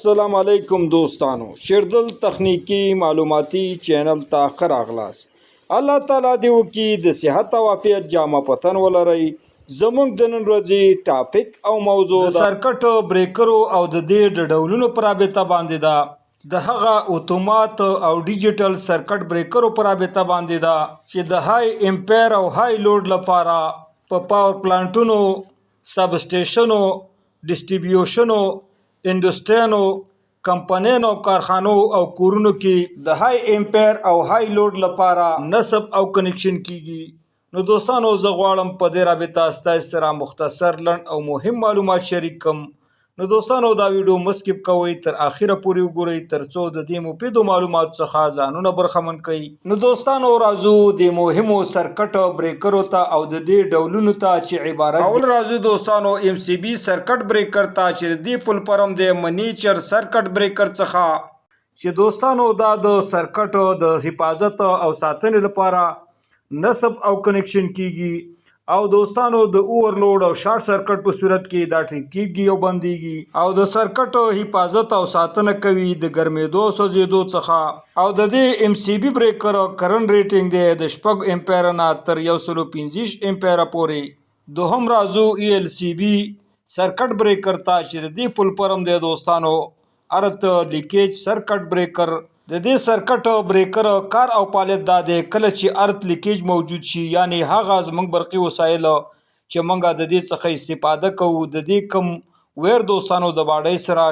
السلام علیکم دوستانو شیردل تخنیکی معلوماتی چینل ته ښه راغلاست الله تعالی دې وکړي د صحت او عافیت جامه پتن ولرئ زموږ د نن ورځې ټاپک او موضوع د سرکټ بریکرو او د دې د ډولونو پر رابطه باندې ده د هغه اتومات او ډیجیټل سرکټ بریکرو پر رابطه باندې ده چې د های امپیر او های لوډ لپاره په پاور پلانټونو سب سټیشنو ډیسټریبیوشنو انډسټریانو کمپنیانو کارخانو او کورونو کې د های امپیر او های لوډ لپاره نصب او کنیکشن کیږي نو دوستانو زه غواړم په دې رابطه ستاسو سره مختصر لنډ او مهم معلومات شریک کړم نو دوستانو دا ویډیو مسکیپ کوئ تر اخره پورې وګورئ ترڅو د دې مفیدو معلوماتو څخه ځانونه برخمن کړئ نو دوستانو راځو د مهمو سرکټ بریکرو ته او د دې ډولونو ته چې عبارت اول راځو دوستانو ام سی بی سرکټ بریکر ته چې د فل فارم د منیچر سرکټ بریکر څخه چې دوستانو دا د سرکټ د حفاظت او ساتنې لپاره نصب او کنیکشن کیږي او دوستانو د اورلوډ او شارټ سرکټ په صورت کې دا ټریپ کیږي او بنديږي او د سرکټ حفاظت او ساتنه کوي د ګرمېدو سوځېدو څخه او د دې ام سی بي بریکر کرنٹ ریټینګ دی د 6 امپیر نه تر 125 امپیر پورې دوهم رازو ای ال سی بي سرکټ بریکر ته چې د دې فل فارم دی دوستانو ارت لیکیج سرکټ بریکر د دې سرکټ بریکر کار او فعالیت دا دی کله چې ارت لیکیج موجود شي یعنی هغه زموږ برقي وسایل چې موږ د دې څخه استفاده کوو د دې کم ویر دوستانو د باډۍ سره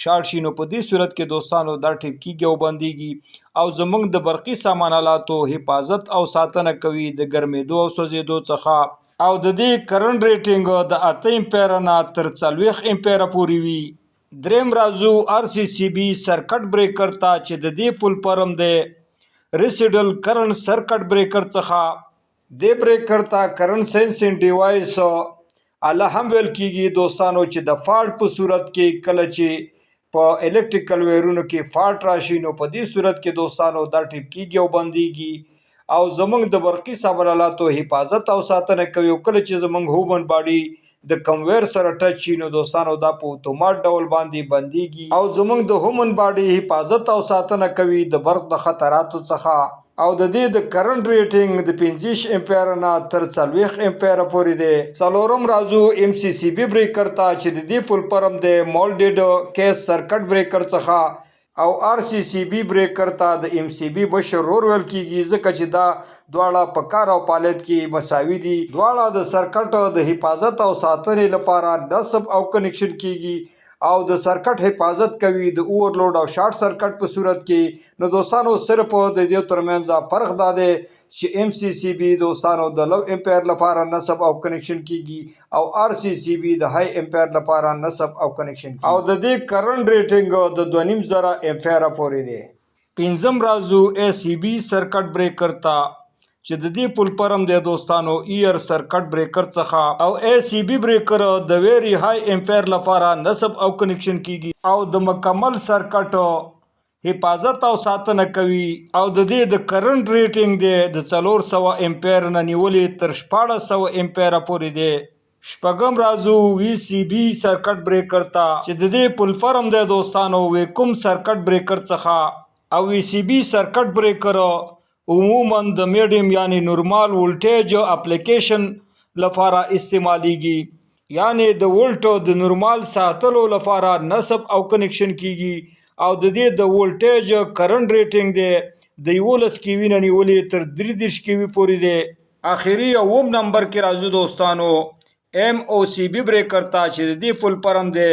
شارټ شي نو په دې صورت کې دوستانو دا ټیپ کیږي او بنديږي او زموږ د برقي سامان آلاتو حفاظت او ساتنه کوي د ګرمېدو او سوځېدو څخه او د دې کرنٹ ریټینګ د 8 امپیر نه تر 40 امپیر پورې وي دریم رازو آر سی سی بی سرکټ بریکر ته چې د دې فل فارم دی ریسیډل کرنٹ سرکټ بریکر څخه د بریکر ته کرنٹ سینسینګ ډیوایس الله هم ویل کیږي دوستانو چې د فالټ په صورت کې کله چې په الکتریکل ویرونو کې فالټ راشي نو په دې صورت کې دوستانو دا ټیپ کیږي او بنديږي او زمونږ د برقي سامان آلاتو حفاظت او ساتنه کوي کله چې زمونږ هومن باډي د کنویر سره ټچ شي نو دوستانو دا په اتومات ډول باندې بنديږي او زمونږ د هومن باډي حفاظت او ساتنه کوي د برق د خطراتو څخه او د دې د کرنٹ ریټینګ د 25 امپیر نه تر 40 امپیر پورې دی څلورم رازو ام سی سی بی بریکر ته چې د دې فل فارم دی مولډډ کیس سرکټ بریکر څخه او آر سی سی بی بریکر ته د ام سی بی بشر ویل کیږي ځکه چې دا دواړه په کار او فعالیت کې مساوي دي دواړه د سرکټ د حفاظت او ساتنې لپاره نصب او کنیکشن کیږي او د سرکټ حفاظت کوي د اورلوډ او شارټ سرکټ په صورت کې نو دوستانو صرف د دې ترمنځ فرق دا دی چې ام سی سی بی دوستانو د 9 امپیر لپاره نصب او کنیکشن کیږي او آر سی سی بی د های امپیر لپاره نصب او کنیکشن او د دې کرنٹ ریټینګ د 2.5 امپیر پورې دی پنځم رازو ای سی بی سرکټ بریکر ته چې د دې فل فارم دی دوستانو ایر سرکټ بریکر څخه او ای سی بی بریکر د ویری های امپیر لپاره نصب او کنیکشن کیږي او د مکمل سرکټ حفاظت او ساتنه کوي او د دې د کرنٹ ریټینګ دی د 400 امپیر نه نیولې تر 1400 امپیر پورې دی شپږم رازو وی سی بی سرکټ بریکر ته چې د دې فل فارم دی دوستانو ویکوم سرکټ بریکر څخه او وی سی بی سرکټ بریکر عموما د میډیم یعنی نورمال ولټیج اپلیکیشن لپاره استعمالیږي یعنی د ولټ د نورمال ساتلو لپاره نصب او کنیکشن کیږي او د دې د ولټیج کرنٹ ریټینګ دی د 11 کیوی نه نیولې تر 33 کیوی پورې دی اخیری اوم نمبر کې راځو دوستانو ام او سی بی بریکر ته چې د دې فل فارم دی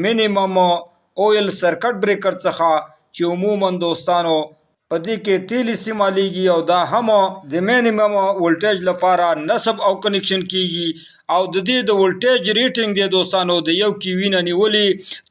مینیمم اویل سرکټ بریکر څخه چې عموما دوستانو په دې کې تیل استعمالیږي او دا هم د مینیمم ولټیج لپاره نصب او کنیکشن کیږي او د دې د ولټیج ریټینګ دی دوستانو د 1 کیوی نه نیولې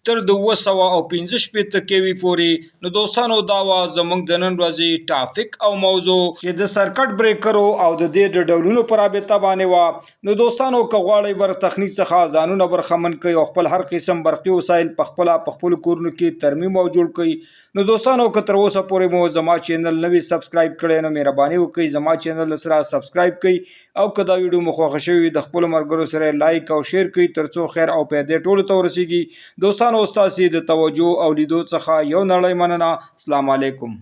تر 215 کیوی پورې نو دوستانو دا وا زموږ د نن ورځې ټاپک او موضوع چې د سرکټ بریکرو او د دې د ډولونو پر رابطه باندې وا نو دوستانو کغواړی بر تخنیک څخه ځانونه برخمن کوي او خپل هر قسم برقي وسایل په خپل کورونو کې ترمیم او جوړ کوي نو دوستانو که تر اوسه پورې مو زما چینل نوی سبسکرایب کړئ نو مهرباني وکړئ زما چینل سره سبسکرایب کړئ او که دا ویډیو مو خوښه شوې د خپلو ملګرو سره لایک او شیر کړئ ترڅو خیر او پیدې ټولو ته ورسیږي. دوستانو ستاسې د توجه او لیدو څخه یو نړۍ مننه. السلام علیکم.